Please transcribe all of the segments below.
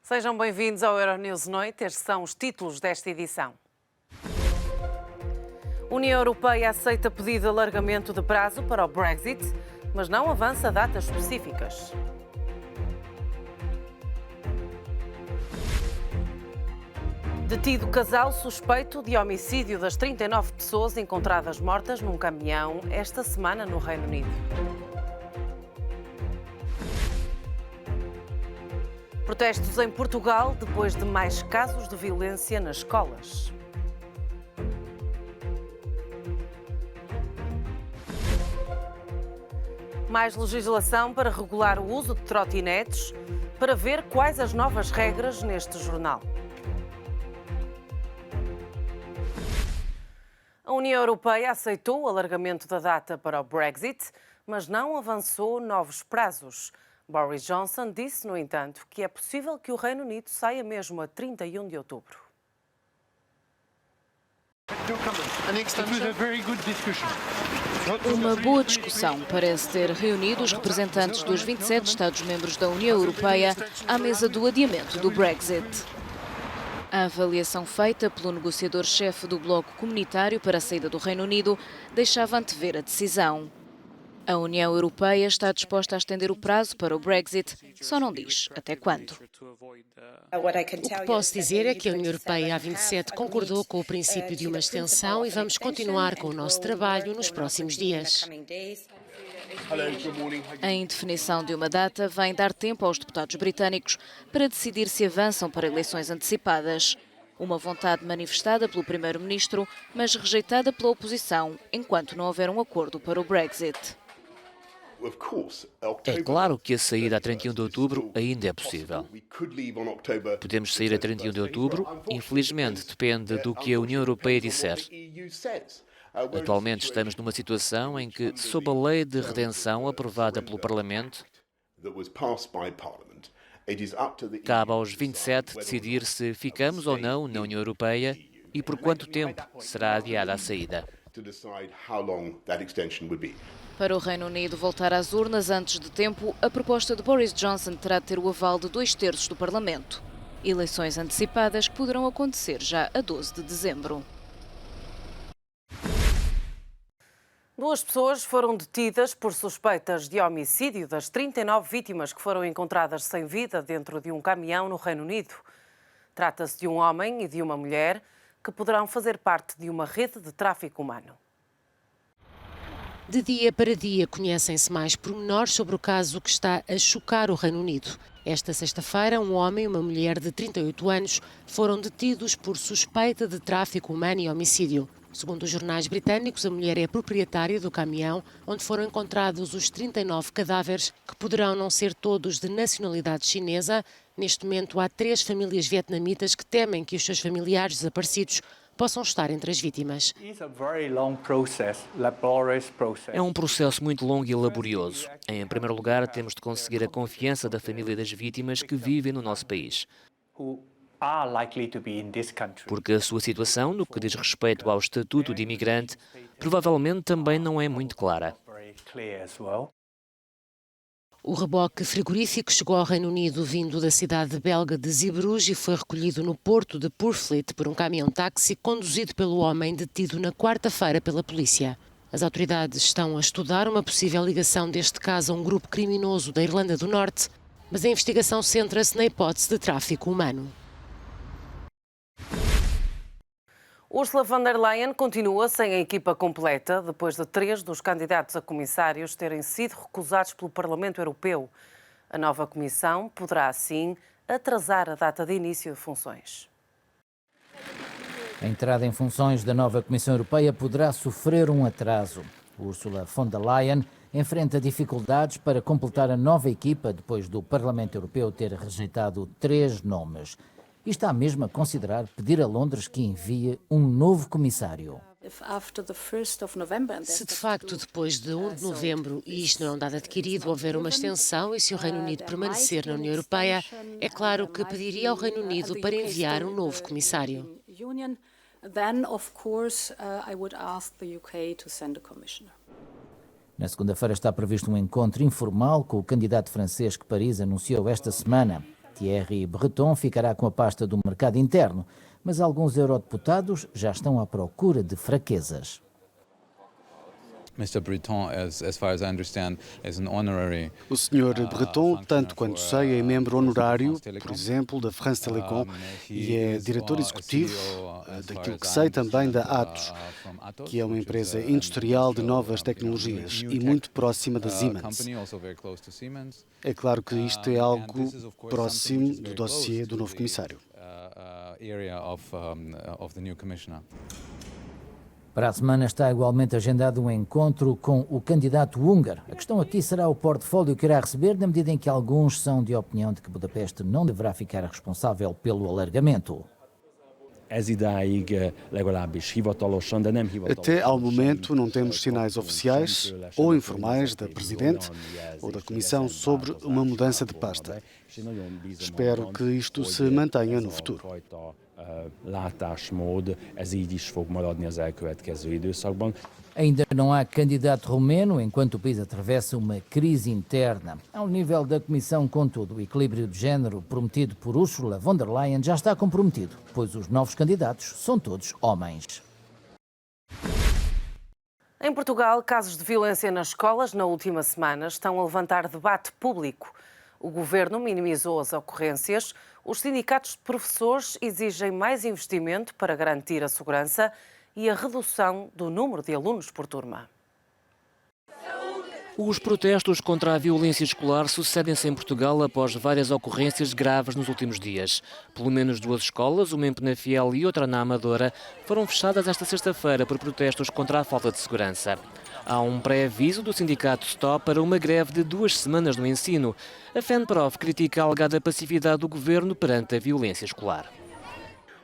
Sejam bem-vindos ao Euronews Noite. Estes são os títulos desta edição. União Europeia aceita pedido de alargamento de prazo para o Brexit, mas não avança datas específicas. Detido casal suspeito de homicídio das 39 pessoas encontradas mortas num caminhão esta semana no Reino Unido. Protestos em Portugal depois de mais casos de violência nas escolas. Mais legislação para regular o uso de trotinetes, para ver quais as novas regras neste jornal. A União Europeia aceitou o alargamento da data para o Brexit, mas não avançou novos prazos. Boris Johnson disse, no entanto, que é possível que o Reino Unido saia mesmo a 31 de outubro. Uma boa discussão parece ter reunido os representantes dos 27 Estados-membros da União Europeia à mesa do adiamento do Brexit. A avaliação feita pelo negociador-chefe do Bloco Comunitário para a saída do Reino Unido deixava antever a decisão. A União Europeia está disposta a estender o prazo para o Brexit, só não diz até quando. O que posso dizer é que a União Europeia, a 27, concordou com o princípio de uma extensão e vamos continuar com o nosso trabalho nos próximos dias. A indefinição de uma data vem dar tempo aos deputados britânicos para decidir se avançam para eleições antecipadas. Uma vontade manifestada pelo primeiro-ministro, mas rejeitada pela oposição, enquanto não houver um acordo para o Brexit. É claro que a saída a 31 de outubro ainda é possível. Podemos sair a 31 de outubro, infelizmente depende do que a União Europeia disser. Atualmente estamos numa situação em que, sob a lei de redenção aprovada pelo Parlamento, cabe aos 27 decidir se ficamos ou não na União Europeia e por quanto tempo será adiada a saída. Para o Reino Unido voltar às urnas antes de tempo, a proposta de Boris Johnson terá de ter o aval de 2/3 do Parlamento. Eleições antecipadas que poderão acontecer já a 12 de dezembro. 2 pessoas foram detidas por suspeitas de homicídio das 39 vítimas que foram encontradas sem vida dentro de um caminhão no Reino Unido. Trata-se de um homem e de uma mulher que poderão fazer parte de uma rede de tráfico humano. De dia para dia conhecem-se mais pormenores sobre o caso que está a chocar o Reino Unido. Esta sexta-feira, um homem e uma mulher de 38 anos foram detidos por suspeita de tráfico humano e homicídio. Segundo os jornais britânicos, a mulher é a proprietária do caminhão onde foram encontrados os 39 cadáveres, que poderão não ser todos de nacionalidade chinesa. Neste momento, há 3 famílias vietnamitas que temem que os seus familiares desaparecidos possam estar entre as vítimas. É um processo muito longo e laborioso. Em primeiro lugar, temos de conseguir a confiança da família das vítimas que vivem no nosso país. Porque a sua situação, no que diz respeito ao estatuto de imigrante, provavelmente também não é muito clara. O reboque frigorífico chegou ao Reino Unido vindo da cidade belga de Zeebrugge e foi recolhido no porto de Purfleet por um caminhão-táxi conduzido pelo homem detido na quarta-feira pela polícia. As autoridades estão a estudar uma possível ligação deste caso a um grupo criminoso da Irlanda do Norte, mas a investigação centra-se na hipótese de tráfico humano. Ursula von der Leyen continua sem a equipa completa, depois de 3 dos candidatos a comissários terem sido recusados pelo Parlamento Europeu. A nova comissão poderá, assim, atrasar a data de início de funções. A entrada em funções da nova Comissão Europeia poderá sofrer um atraso. Ursula von der Leyen enfrenta dificuldades para completar a nova equipa depois do Parlamento Europeu ter rejeitado 3 nomes. E está mesmo a considerar pedir a Londres que envie um novo comissário. Se de facto depois de 1 de novembro e isto não é um dado adquirido, houver uma extensão e se o Reino Unido permanecer na União Europeia, é claro que pediria ao Reino Unido para enviar um novo comissário. Na segunda-feira está previsto um encontro informal com o candidato francês que Paris anunciou esta semana. Thierry Breton ficará com a pasta do mercado interno, mas alguns eurodeputados já estão à procura de fraquezas. O Sr. Breton, tanto quanto sei, é membro honorário, por exemplo, da France Telecom e é diretor executivo daquilo que sei também da Atos, que é uma empresa industrial de novas tecnologias e muito próxima da Siemens. É claro que isto é algo próximo do dossiê do novo comissário. Para a semana está igualmente agendado um encontro com o candidato húngaro. A questão aqui será o portfólio que irá receber, na medida em que alguns são de opinião de que Budapeste não deverá ficar responsável pelo alargamento. Até ao momento não temos sinais oficiais ou informais da Presidente ou da Comissão sobre uma mudança de pasta. Espero que isto se mantenha no futuro. Ainda não há candidato romeno, enquanto o país atravessa uma crise interna. Ao nível da Comissão, contudo, o equilíbrio de género prometido por Ursula von der Leyen já está comprometido, pois os novos candidatos são todos homens. Em Portugal, casos de violência nas escolas na última semana estão a levantar debate público. O governo minimizou as ocorrências. Os sindicatos de professores exigem mais investimento para garantir a segurança e a redução do número de alunos por turma. Os protestos contra a violência escolar sucedem-se em Portugal após várias ocorrências graves nos últimos dias. Pelo menos 2 escolas, uma em Penafiel e outra na Amadora, foram fechadas esta sexta-feira por protestos contra a falta de segurança. Há um pré-aviso do sindicato Stop para uma greve de 2 semanas no ensino. A FENPROF critica a alegada passividade do governo perante a violência escolar.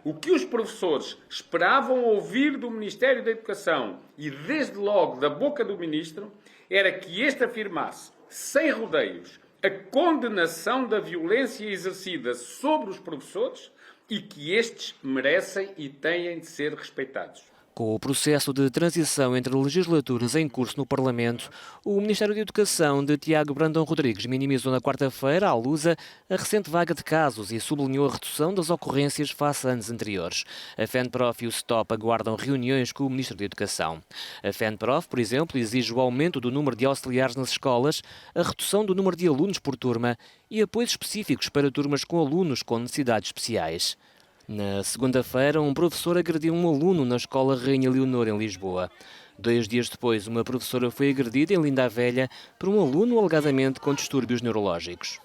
O que os professores esperavam ouvir do Ministério da Educação e, desde logo, da boca do Ministro, era que este afirmasse, sem rodeios, a condenação da violência exercida sobre os professores e que estes merecem e têm de ser respeitados. Com o processo de transição entre legislaturas em curso no Parlamento, o Ministério da Educação de Tiago Brandão Rodrigues minimizou na quarta-feira, à Lusa, a recente vaga de casos e sublinhou a redução das ocorrências face a anos anteriores. A FENPROF e o STOP aguardam reuniões com o Ministro da Educação. A FENPROF, por exemplo, exige o aumento do número de auxiliares nas escolas, a redução do número de alunos por turma e apoios específicos para turmas com alunos com necessidades especiais. Na segunda-feira, um professor agrediu um aluno na Escola Rainha Leonor, em Lisboa. 2 dias depois, uma professora foi agredida em Linda a Velha por um aluno alegadamente com distúrbios neurológicos.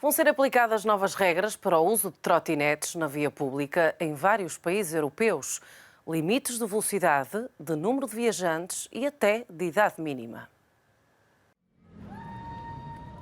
Vão ser aplicadas novas regras para o uso de trotinetes na via pública em vários países europeus. Limites de velocidade, de número de viajantes e até de idade mínima.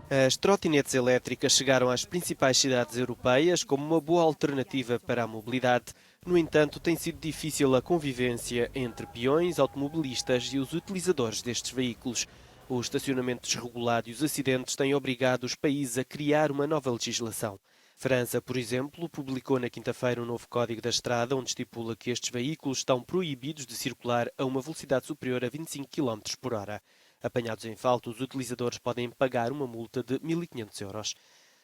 As trotinetes elétricas chegaram às principais cidades europeias como uma boa alternativa para a mobilidade. No entanto, tem sido difícil a convivência entre peões, automobilistas e os utilizadores destes veículos. O estacionamento desregulado e os acidentes têm obrigado os países a criar uma nova legislação. França, por exemplo, publicou na quinta-feira um novo Código da Estrada, onde estipula que estes veículos estão proibidos de circular a uma velocidade superior a 25 km por hora. Apanhados em falta, os utilizadores podem pagar uma multa de 1.500 euros.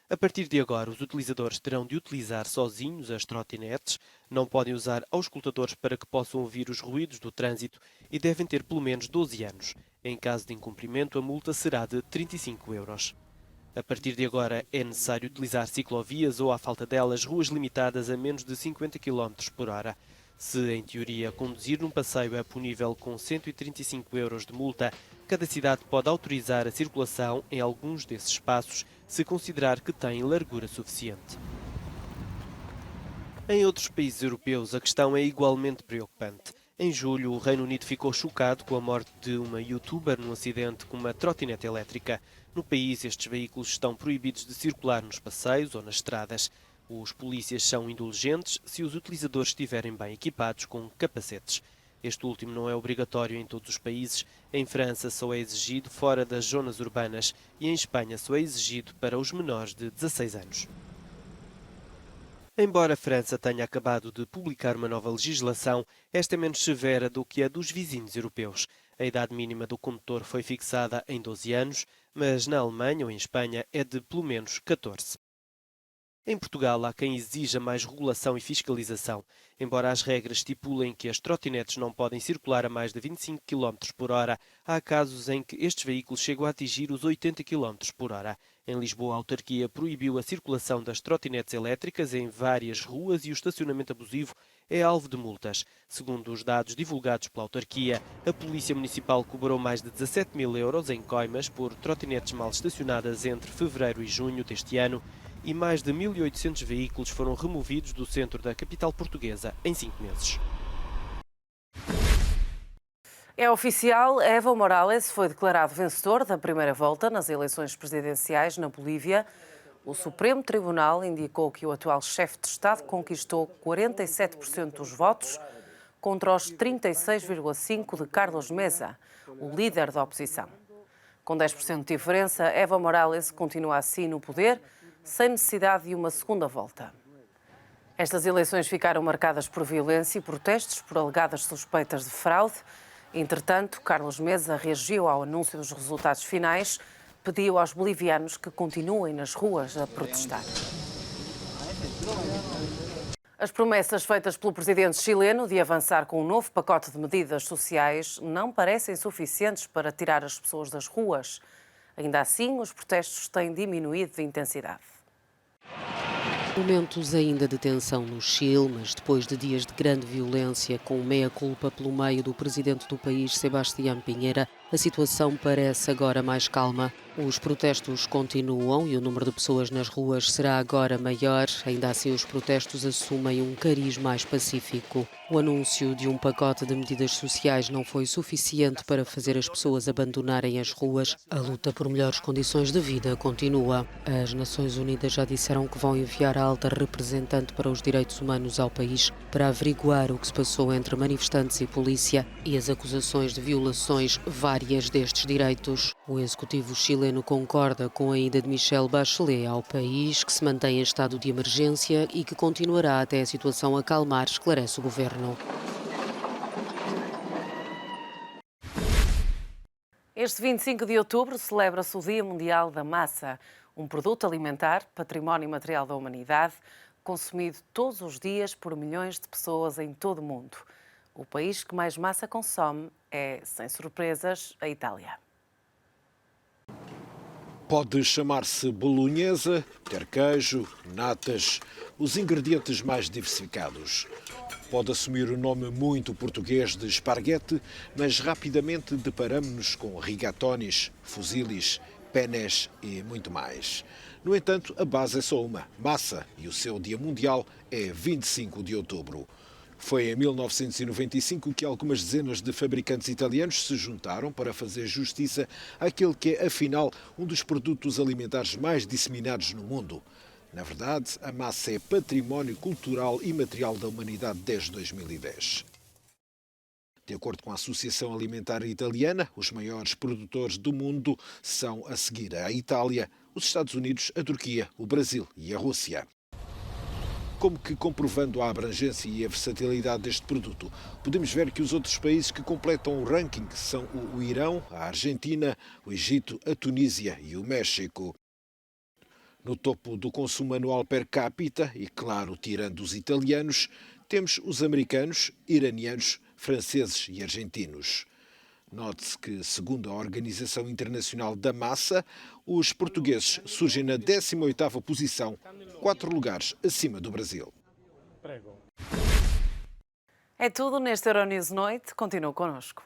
A partir de agora, os utilizadores terão de utilizar sozinhos as trotinetes, não podem usar auscultadores para que possam ouvir os ruídos do trânsito e devem ter pelo menos 12 anos. Em caso de incumprimento, a multa será de 35 euros. A partir de agora, é necessário utilizar ciclovias ou, à falta delas, ruas limitadas a menos de 50 km por hora. Se, em teoria, conduzir num passeio é punível com 135 euros de multa, cada cidade pode autorizar a circulação em alguns desses espaços, se considerar que tem largura suficiente. Em outros países europeus, a questão é igualmente preocupante. Em julho, o Reino Unido ficou chocado com a morte de uma youtuber num acidente com uma trotinete elétrica. No país, estes veículos estão proibidos de circular nos passeios ou nas estradas. Os polícias são indulgentes se os utilizadores estiverem bem equipados com capacetes. Este último não é obrigatório em todos os países. Em França só é exigido fora das zonas urbanas e em Espanha só é exigido para os menores de 16 anos. Embora a França tenha acabado de publicar uma nova legislação, esta é menos severa do que a dos vizinhos europeus. A idade mínima do condutor foi fixada em 12 anos, mas na Alemanha ou em Espanha é de pelo menos 14. Em Portugal há quem exija mais regulação e fiscalização. Embora as regras estipulem que as trotinetes não podem circular a mais de 25 km por hora, há casos em que estes veículos chegam a atingir os 80 km por hora. Em Lisboa, a autarquia proibiu a circulação das trotinetes elétricas em várias ruas e o estacionamento abusivo é alvo de multas. Segundo os dados divulgados pela autarquia, a Polícia Municipal cobrou mais de 17 mil euros em coimas por trotinetes mal estacionadas entre fevereiro e junho deste ano, e mais de 1.800 veículos foram removidos do centro da capital portuguesa em 5 meses. É oficial, Evo Morales foi declarado vencedor da primeira volta nas eleições presidenciais na Bolívia. O Supremo Tribunal indicou que o atual chefe de Estado conquistou 47% dos votos contra os 36,5% de Carlos Mesa, o líder da oposição. Com 10% de diferença, Evo Morales continua assim no poder, sem necessidade de uma segunda volta. Estas eleições ficaram marcadas por violência e protestos por alegadas suspeitas de fraude. Entretanto, Carlos Mesa reagiu ao anúncio dos resultados finais, pediu aos bolivianos que continuem nas ruas a protestar. As promessas feitas pelo presidente chileno de avançar com um novo pacote de medidas sociais não parecem suficientes para tirar as pessoas das ruas. Ainda assim, os protestos têm diminuído de intensidade. Momentos ainda de tensão no Chile, mas depois de dias de grande violência, com meia-culpa pelo meio do presidente do país, Sebastián Piñera, a situação parece agora mais calma. Os protestos continuam e o número de pessoas nas ruas será agora maior. Ainda assim, os protestos assumem um cariz mais pacífico. O anúncio de um pacote de medidas sociais não foi suficiente para fazer as pessoas abandonarem as ruas. A luta por melhores condições de vida continua. As Nações Unidas já disseram que vão enviar a alta representante para os direitos humanos ao país para averiguar o que se passou entre manifestantes e polícia e as acusações de violações várias destes direitos. O executivo chileno concorda com a ida de Michelle Bachelet ao país, que se mantém em estado de emergência e que continuará até a situação acalmar, esclarece o governo. Este 25 de outubro celebra-se o Dia Mundial da Massa, um produto alimentar, património material da humanidade, consumido todos os dias por milhões de pessoas em todo o mundo. O país que mais massa consome é, sem surpresas, a Itália. Pode chamar-se bolonhesa, ter queijo, natas, os ingredientes mais diversificados. Pode assumir o nome muito português de esparguete, mas rapidamente deparamos-nos com rigatonis, fusillis, penes e muito mais. No entanto, a base é só uma, massa, e o seu dia mundial é 25 de outubro. Foi em 1995 que algumas dezenas de fabricantes italianos se juntaram para fazer justiça àquele que é, afinal, um dos produtos alimentares mais disseminados no mundo. Na verdade, a massa é património cultural e material da humanidade desde 2010. De acordo com a Associação Alimentar Italiana, os maiores produtores do mundo são, a seguir, a Itália, os Estados Unidos, a Turquia, o Brasil e a Rússia. Como que, comprovando a abrangência e a versatilidade deste produto, podemos ver que os outros países que completam o ranking são o Irão, a Argentina, o Egito, a Tunísia e o México. No topo do consumo anual per capita, e claro, tirando os italianos, temos os americanos, iranianos, franceses e argentinos. Note-se que, segundo a Organização Internacional da Massa, os portugueses surgem na 18ª posição, 4 lugares acima do Brasil. É tudo neste Euronews Noite. Continue connosco.